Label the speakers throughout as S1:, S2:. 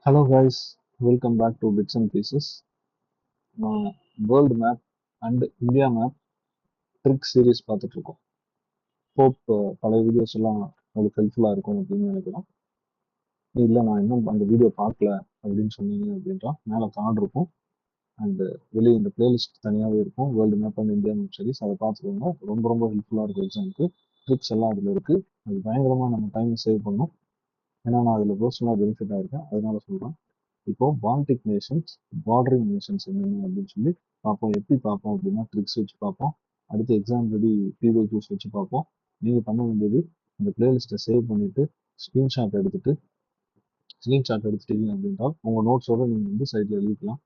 S1: Hello guys, welcome back to Bits and Pieces. World map and India map trick series பார்த்துட்டு இருக்கோம். Hope பழைய videos எல்லாம் உங்களுக்கு ஹெல்ப்ஃபுல்லாக இருக்கும் அப்படின்னு நினைக்கிறோம். இல்லை நான் இன்னும் அந்த வீடியோ பார்க்கல அப்படின்னு சொன்னீங்க அப்படின்றா மேலே கார்டு இருக்கும் அண்ட் வெளியே இந்த பிளேலிஸ்ட் தனியாகவே இருக்கும். World map and India map series அதை பார்த்துக்கோங்க. ரொம்ப ரொம்ப ஹெல்ப்ஃபுல்லாக இருக்கும் எக்ஸாமுக்கு. ட்ரிக்ஸ் எல்லாம் அதில் இருக்குது. அது பயங்கரமாக நம்ம டைம் சேவ் பண்ணும். ஏன்னா நான் அதில் பர்சனலாக பெனிஃபிட் ஆகிருக்கேன், அதனால சொல்கிறேன். இப்போ பால்டிக் நேஷன்ஸ், பார்டரிங் நேஷன்ஸ் என்னென்ன அப்படின்னு சொல்லி பார்ப்போம். எப்படி பார்ப்போம் அப்படின்னா ட்ரிக்ஸ் வச்சு பார்ப்போம். அடுத்து எக்ஸாம் ரெடி பிஒய்க்யூஸ் வச்சு பார்ப்போம். நீங்கள் பண்ண வேண்டியது இந்த பிளேலிஸ்ட்டை சேவ் பண்ணிவிட்டு ஸ்க்ரீன்ஷாட் எடுத்துட்டீங்க அப்படின்றால் உங்கள் நோட்ஸோட நீங்கள் வந்து சைட்டில் எழுதிக்கலாம்.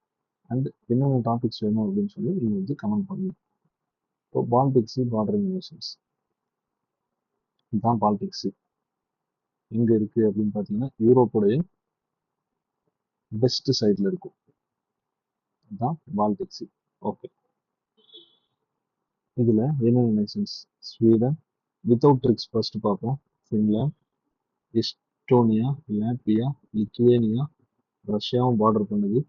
S1: அண்ட் என்னென்ன டாபிக்ஸ் வேணும் அப்படின்னு சொல்லி நீங்கள் வந்து கமெண்ட் பண்ணுங்கள். இப்போ பால்டிக் சி பார்டரிங் நேஷன்ஸ் இதுதான் பால்டிக் சி. எங்கே இருக்குது அப்படின்னு பார்த்தீங்கன்னா யூரோப்புடைய பெஸ்ட் சைடில் இருக்கும். இதுதான் பால்டிக் சி. ஓகே, இதில் என்னென்ன Nations? Sweden, without tricks first பார்ப்போம். ஃபின்லாந்து, எஸ்டோனியா, லாட்வியா, லித்துவேனியா, ரஷ்யாவும் பார்டர் பண்ணுது,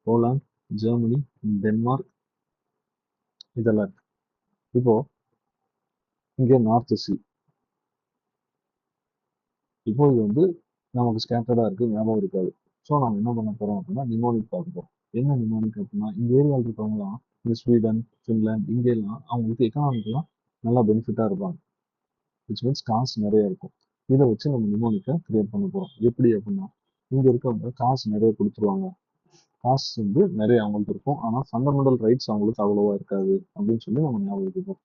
S1: போலாந்து, ஜெர்மனி, டென்மார்க், இதெல்லாம் இருக்கு. இப்போ இங்கே நார்த் சி. இப்போ இது வந்து நமக்கு ஸ்கேட்டர்டாக இருக்குது, ஞாபகம் இருக்காது. ஸோ நம்ம என்ன பண்ண போகிறோம் அப்படின்னா நிமோனிக் பார்க்க போகிறோம். என்ன நிமோனிக் அப்படின்னா இந்த ஏரியாவில் இருக்கவங்களாம் இந்த ஸ்வீடன், ஃபின்லாந்து இங்கெல்லாம் அவங்களுக்கு எக்கனாமிக்கெலாம் நல்லா பெனிஃபிட்டாக இருப்பாங்க. விச் மீன்ஸ் காசு நிறைய இருக்கும். இதை வச்சு நம்ம நிமோனிக்கை கிரியேட் பண்ண போகிறோம். எப்படி அப்படின்னா இங்கே இருக்கவங்க காசு நிறைய கொடுத்துருவாங்க. காசு வந்து நிறைய அவங்களுக்கு இருக்கும், ஆனால் ஃபண்டமெண்டல் ரைட்ஸ் அவங்களுக்கு அவ்வளோவா இருக்காது அப்படின்னு சொல்லி நம்ம ஞாபகம் வைக்கிறோம்.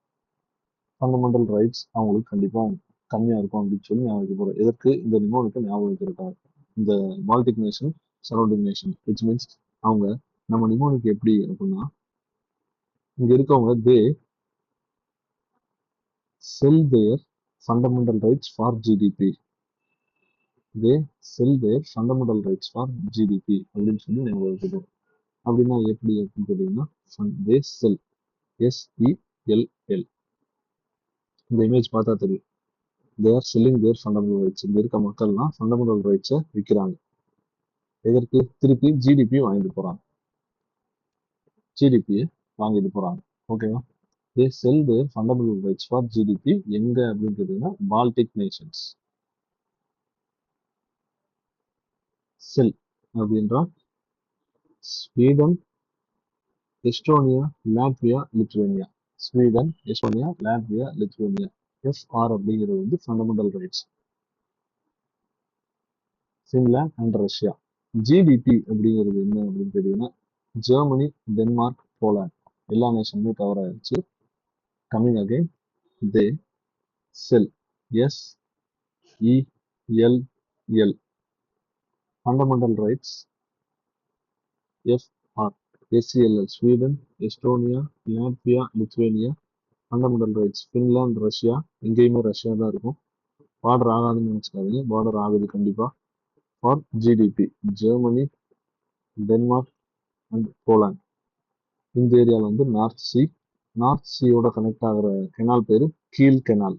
S1: ஃபண்டமெண்டல் ரைட்ஸ் அவங்களுக்கு கண்டிப்பாக கம்மியாக இருக்கும் அப்படின்னு சொல்லி ஞாபகம் வைக்கிறோம். எதற்கு? இந்த நிமோனிக்கை ஞாபகம் வைக்கிறதுக்காக. இந்த Baltic nation, surrounding nation, which means அவங்க நம்ம நிமோனிக் எப்படி அப்படின்னா இங்கே இருக்கவங்க they sell their fundamental rights for GDP. They sell their fundamental rights for GDP அப்படின்னு சொல்லி ஞாபகம் வைக்கிறோம். அப்படின்னா எப்படி அப்படின்னு கேட்டீங்கன்னா தே செல், SELL. இந்த இமேஜ் பார்த்தா தெரியும். They are selling their fundamental rights. இங்க இருக்க மக்கள்லாம் ஃபண்டமெண்டல் ரைட்ஸை விற்கிறாங்க. எதற்கு? திருப்பி ஜிடிபி வாங்கிட்டு போறாங்க. ஜிடிபியை வாங்கிட்டு போறாங்க. ஓகேவா? They sell their fundamental rights for GDP எங்க அப்படின்னு கேட்டீங்கன்னா பால்டிக் நேஷன்ஸ். செல் அப்படின்றா Sweden, Estonia, Latvia, Lithuania. Sweden, Estonia, Latvia, Lithuania. FR அப்படிங்கிறது வந்து fundamental rights. Finland and Russia. GDP அப்படிங்கிறது என்ன அப்படின்னு கேட்டீங்கன்னா ஜெர்மனி, டென்மார்க், போலாந்து எல்லா நேஷனுமே கவர் ஆயிடுச்சு. Coming again they sell, SELL fundamental rights FR, SELL Sweden, Estonia, Latvia, Lithuania. Fundamental rights Finland, Russia. எங்கேயுமே ரஷ்யா தான் இருக்கும். பார்டர் ஆகாதுன்னு நினைச்சுக்காதீங்க, பார்டர் ஆகுது கண்டிப்பா. For GDP Germany, Denmark and Poland. இந்த ஏரியாவில் வந்து நார்த் சீயோட கனெக்ட் ஆகிற கெனால் பேர் கீல் கெனால்.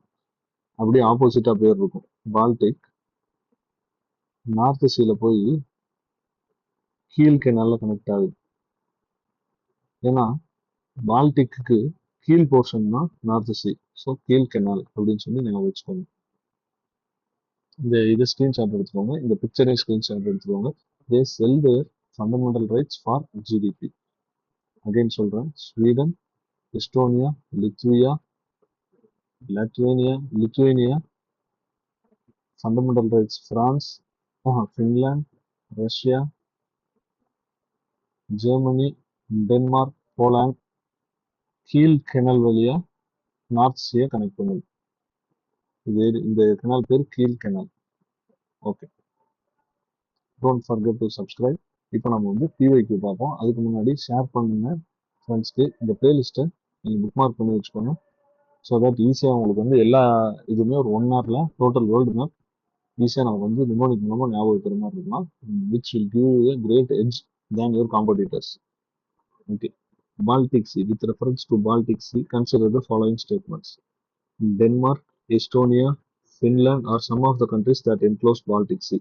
S1: அப்படியே ஆப்போசிட்டா பேர் இருக்கும். பால்டிக் நார்த் சீல போய் கீல் கெனால்ல கனெக்ட் ஆகுது. ஏன்னா பால்டிக்கு கீழ் போர்ஷன் தான் நார்த் சி. ஸோ கீல் கெனால் அப்படின்னு சொல்லி ஞாபகம் வச்சுக்கோங்க. இது ஸ்கிரீன்ஷாட் எடுத்துக்கோங்க. இந்த பிக்சரையும் ஸ்கிரீன்ஷாட் எடுத்துக்கோங்க. They sell their fundamental rights for GDP. Again சொல்றேன், Sweden, Estonia, Lithuania, fundamental rights France, Finland, Russia, Germany, Denmark, Poland. Kiel canal வழியா நார்த் சீயை கனெக்ட் பண்ணுது. இந்த கெனால் பேர் Kiel canal. Okay, don't forget to subscribe. இப்போ நம்ம வந்து PYQ பார்ப்போம். அதுக்கு முன்னாடி ஷேர் பண்ணுங்க ஃப்ரெண்ட்ஸ்க்கு. இந்த பிளேலிஸ்ட்டை நீங்கள் புக் மார்க் பண்ணி வச்சுக்கோங்க. ஸோ தட் ஈஸியாக உங்களுக்கு வந்து எல்லா இதுவுமே ஒரு 1 ஹவரில் டோட்டல் வேர்ல்டு மேப் ஈஸியாக நமக்கு வந்து நிமோனிக் மூலமாக ஞாபகம் வைக்கிற மாதிரி இருக்கலாம். Which will give a great edge than your competitors. Okay, Baltic Sea. With reference to Baltic Sea, consider the following statements. Denmark, Estonia, Finland are some of the countries that enclose Baltic Sea.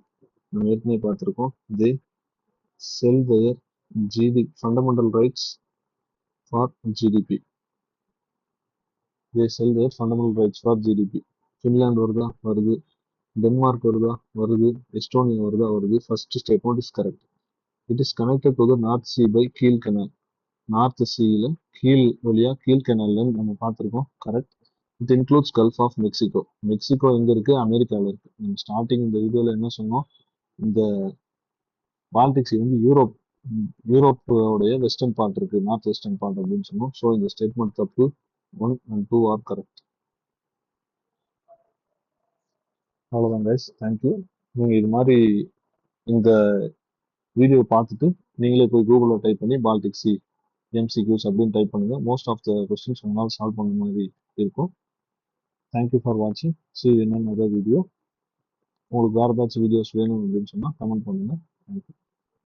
S1: நம்ம ஏற்கனவே பார்த்துருக்கோம். They sell their fundamental rights for GDP. They sell their fundamental rights for GDP. Finland வருதா வருது, Denmark வருதா வருது, Estonia வருதா வருது. First statement is correct. It is connected to the north sea by Kiel canal. North சீல Kiel வழியா Kiel கெனல்ல நம்ம பார்த்துருக்கோம். Correct. It includes gulf of Mexico. Mexico எங்க இருக்கு? அமெரிக்காவில் இருக்கு. நம்ம ஸ்டார்டிங் இந்த வீடியோல என்ன சொன்னோம்? இந்த பால்டிக் சி வந்து யூரோப்போடைய வெஸ்டர்ன் பார்ட் இருக்கு, நார்த் வெஸ்டர்ன் பார்ட் அப்படின்னு சொன்னோம். ஸோ இந்த ஸ்டேட்மெண்ட் தப்பு. 1 and 2 ஆர் கரெக்ட். அவ்வளோதான் கைஸ், தேங்க்யூ. நீங்கள் இது மாதிரி இந்த வீடியோ பார்த்துட்டு நீங்களே போய் கூகுளில் டைப் பண்ணி பால்டிக் சி எம்சிக்யூஸ் அப்படின்னு டைப் பண்ணுங்க. மோஸ்ட் ஆஃப் த கொஸ்டின்ஸ் உங்களால் சால்வ் பண்ண மாதிரி இருக்கும். தேங்க்யூ ஃபார் வாட்சிங். சி இன் another வீடியோ. உங்களுக்கு வேறு ஏதாச்சும் வீடியோஸ் வேணும் அப்படின்னு சொன்னால் கமெண்ட் பண்ணுங்கள். தேங்க்யூ.